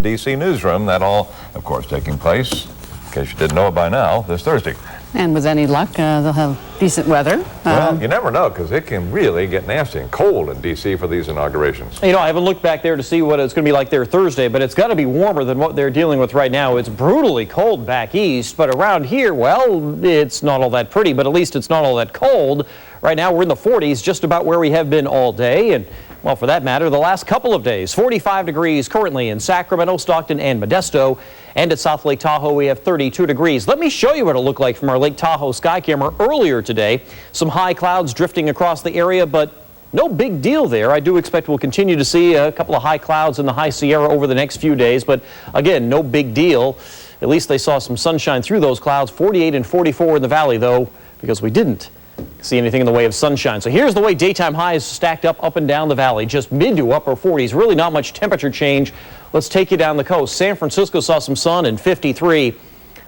D.C. newsroom. That all, of course, taking place, in case you didn't know it by now, this Thursday. And with any luck, they'll have decent weather. Well, you never know, because it can really get nasty and cold in D.C. for these inaugurations. You know, I haven't looked back there to see what it's going to be like there Thursday, but it's got to be warmer than what they're dealing with right now. It's brutally cold back east, but around here, well, it's not all that pretty, but at least it's not all that cold. Right now, we're in the 40s, just about where we have been all day, and well, for that matter, the last couple of days. 45 degrees currently in Sacramento, Stockton, and Modesto. And at South Lake Tahoe, we have 32 degrees. Let me show you what it'll look like from our Lake Tahoe sky camera earlier today. Some high clouds drifting across the area, but no big deal there. I do expect we'll continue to see a couple of high clouds in the High Sierra over the next few days, but again, no big deal. At least they saw some sunshine through those clouds. 48 and 44 in the valley, though, because we didn't see anything in the way of sunshine. So here's the way daytime highs stacked up and down the valley, just mid to upper 40s. Really not much temperature change. Let's take you down the coast. San Francisco saw some sun in 53.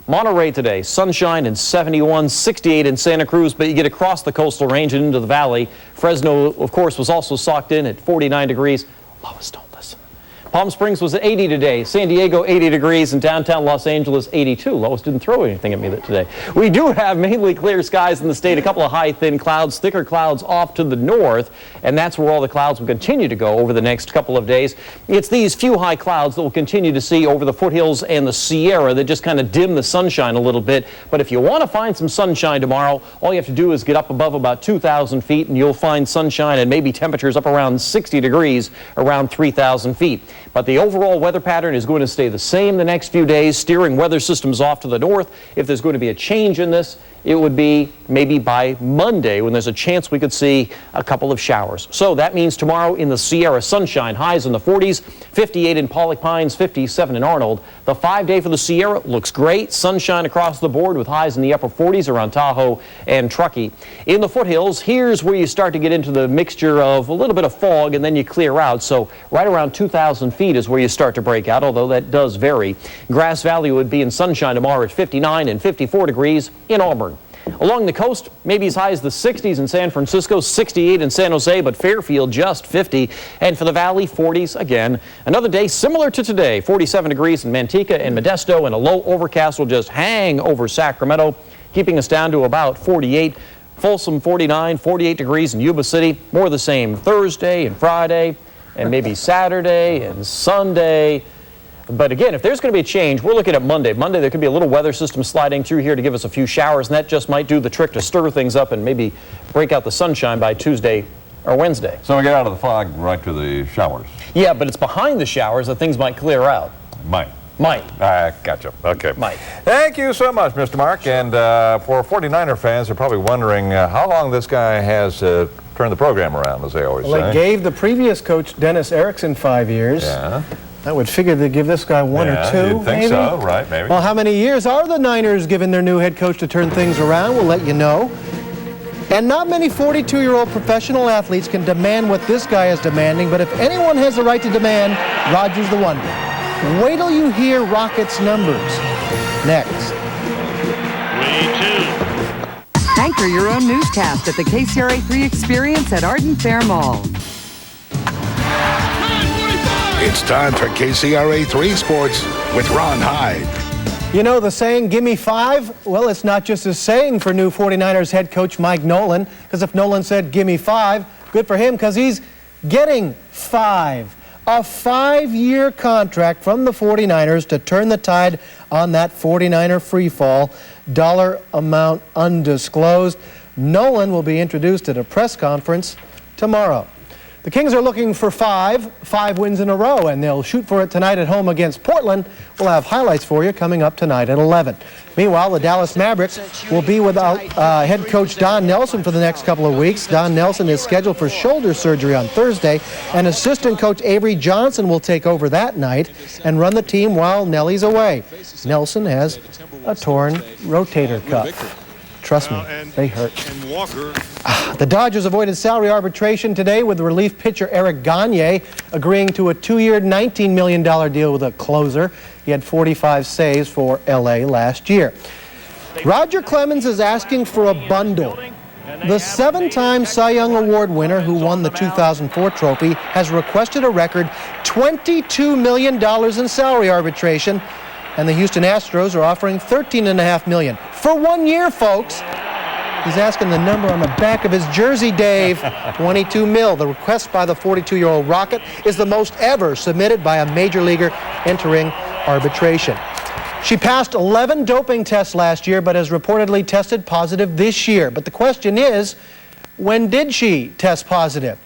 Monterey today, sunshine in 71, 68 in Santa Cruz, but you get across the coastal range and into the valley. Fresno, of course, was also socked in at 49 degrees. Lowest, don't listen. Palm Springs was at 80 today. San Diego, 80 degrees, and downtown Los Angeles, 82. Lois didn't throw anything at me today. We do have mainly clear skies in the state, a couple of high, thin clouds, thicker clouds off to the north, and that's where all the clouds will continue to go over the next couple of days. It's these few high clouds that we'll continue to see over the foothills and the Sierra that just kind of dim the sunshine a little bit. But if you want to find some sunshine tomorrow, all you have to do is get up above about 2,000 feet, and you'll find sunshine and maybe temperatures up around 60 degrees around 3,000 feet. But the overall weather pattern is going to stay the same the next few days, steering weather systems off to the north. If there's going to be a change in this, it would be maybe by Monday when there's a chance we could see a couple of showers. So that means tomorrow in the Sierra, sunshine, highs in the 40s, 58 in Pollock Pines, 57 in Arnold. The 5-day for the Sierra looks great. Sunshine across the board with highs in the upper 40s around Tahoe and Truckee. In the foothills, here's where you start to get into the mixture of a little bit of fog and then you clear out. So right around 2,000 feet is where you start to break out, although that does vary. Grass Valley would be in sunshine tomorrow at 59 and 54 degrees in Auburn. Along the coast, maybe as high as the 60s in San Francisco, 68 in San Jose, but Fairfield just 50. And for the valley, 40s again. Another day similar to today, 47 degrees in Manteca and Modesto, and a low overcast will just hang over Sacramento, keeping us down to about 48. Folsom, 49, 48 degrees in Yuba City. More of the same Thursday and Friday, and maybe Saturday and Sunday. But again, if there's going to be a change, we're looking at Monday. Monday, there could be a little weather system sliding through here to give us a few showers, and that just might do the trick to stir things up and maybe break out the sunshine by Tuesday or Wednesday. So we get out of the fog right to the showers. Yeah, but it's behind the showers that things might clear out. Might. Gotcha. Okay. Might. Thank you so much, Mr. Mark. And for 49er fans, they're probably wondering how long this guy has to turn the program around, as they always say. Well, they gave the previous coach, Dennis Erickson, 5 years. Yeah. I would figure they'd give this guy one or two, you'd think maybe. So, right, maybe. Well, how many years are the Niners giving their new head coach to turn things around? We'll let you know. And not many 42-year-old professional athletes can demand what this guy is demanding, but if anyone has the right to demand, Roger's the one. Wait till you hear Rocket's numbers. Next. 3-2. Anchor your own newscast at the KCRA 3 Experience at Arden Fair Mall. It's time for KCRA 3 Sports with Ron Hyde. You know the saying, gimme 5? Well, it's not just a saying for new 49ers head coach Mike Nolan, because if Nolan said gimme 5, good for him, because he's getting 5. A 5-year contract from the 49ers to turn the tide on that 49er free fall. Dollar amount undisclosed. Nolan will be introduced at a press conference tomorrow. The Kings are looking for 5 wins in a row, and they'll shoot for it tonight at home against Portland. We'll have highlights for you coming up tonight at 11. Meanwhile, the Dallas Mavericks will be without head coach Don Nelson for the next couple of weeks. Don Nelson is scheduled for shoulder surgery on Thursday, and assistant coach Avery Johnson will take over that night and run the team while Nelly's away. Nelson has a torn rotator cuff. Trust me, they hurt. The Dodgers avoided salary arbitration today with relief pitcher Eric Gagne agreeing to a 2-year, $19 million deal with a closer. He had 45 saves for L.A. last year. Roger Clemens is asking for a bundle. The 7-time Cy Young Award winner who won the 2004 trophy has requested a record $22 million in salary arbitration, and the Houston Astros are offering $13.5 million for 1 year, folks. He's asking the number on the back of his jersey, Dave. 22 mil. The request by the 42-year-old Rocket is the most ever submitted by a major leaguer entering arbitration. She passed 11 doping tests last year, but has reportedly tested positive this year. But the question is, when did she test positive?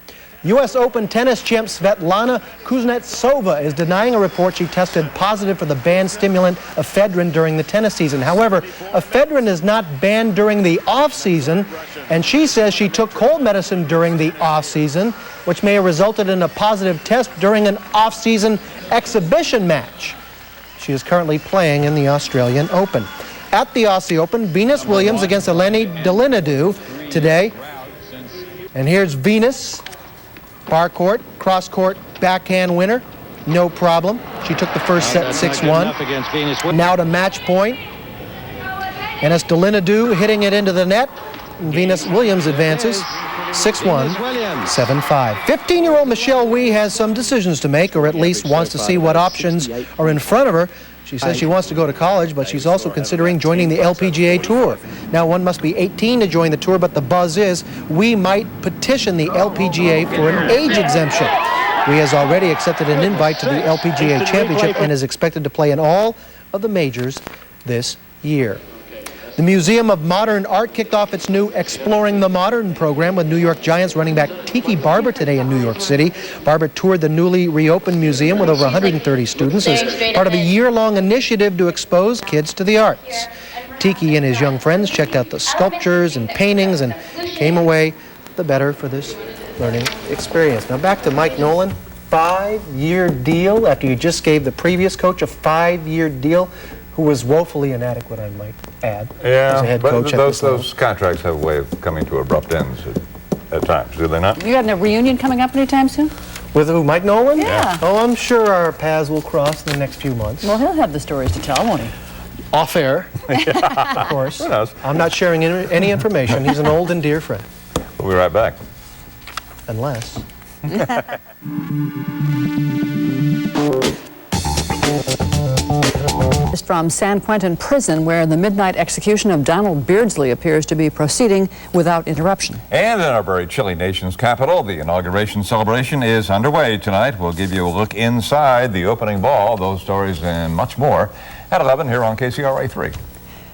U.S. Open tennis champ Svetlana Kuznetsova is denying a report she tested positive for the banned stimulant ephedrine during the tennis season. However, ephedrine is not banned during the off-season, and she says she took cold medicine during the off-season, which may have resulted in a positive test during an off-season exhibition match. She is currently playing in the Australian Open. At the Aussie Open, Venus Williams against Eleni Delinadou today. And here's Venus. Bar court, cross court, backhand winner, no problem. She took the first set 6-1. Now to match point. And it's Delinadou hitting it into the net. And Venus Williams advances 6-1, 7-5. 15-year-old Michelle Wee has some decisions to make, or at least wants to see what options are in front of her. She says she wants to go to college, but she's also considering joining the LPGA Tour. Now, one must be 18 to join the tour, but the buzz is we might petition the LPGA for an age exemption. Wee has already accepted an invite to the LPGA Championship and is expected to play in all of the majors this year. The Museum of Modern Art kicked off its new Exploring the Modern program with New York Giants running back Tiki Barber today in New York City. Barber toured the newly reopened museum with over 130 students as part of a year-long initiative to expose kids to the arts. Tiki and his young friends checked out the sculptures and paintings and came away the better for this learning experience. Now back to Mike Nolan. 5-year deal after you just gave the previous coach a 5-year deal, who was woefully inadequate, I might add, as a head coach. Those contracts have a way of coming to abrupt ends at times, do they not? You got a reunion coming up anytime soon? With who, Mike Nolan? Yeah. Oh, I'm sure our paths will cross in the next few months. Well, he'll have the stories to tell, won't he? Off air, of course. Who knows? I'm not sharing any information. He's an old and dear friend. We'll be right back. Unless... From San Quentin Prison, where the midnight execution of Donald Beardsley appears to be proceeding without interruption. And in our very chilly nation's capital, the inauguration celebration is underway tonight. We'll give you a look inside the opening ball, those stories and much more at 11 here on KCRA 3.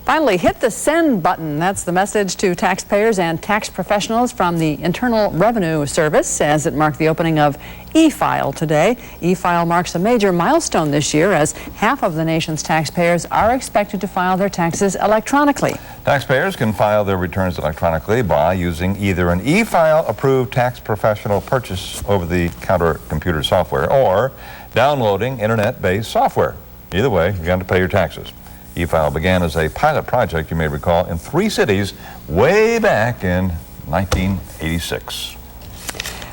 Finally, hit the send button. That's the message to taxpayers and tax professionals from the Internal Revenue Service as it marked the opening of e-file today. E-file marks a major milestone this year as half of the nation's taxpayers are expected to file their taxes electronically. Taxpayers can file their returns electronically by using either an e-file approved tax professional purchase over-the-counter computer software or downloading internet-based software. Either way, you're going to pay your taxes. E-file began as a pilot project, you may recall, in 3 cities way back in 1986.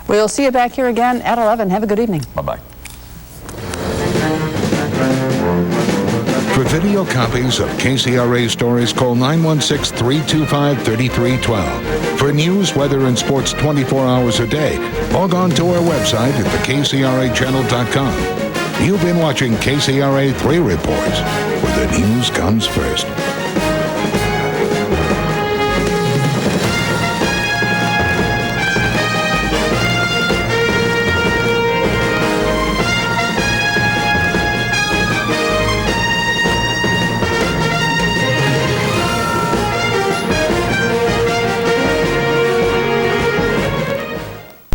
We'll see you back here again at 11. Have a good evening. Bye-bye. For video copies of KCRA stories, call 916-325-3312. For news, weather, and sports 24 hours a day, log on to our website at thekcrachannel.com. You've been watching KCRA 3 Reports, where the news comes first.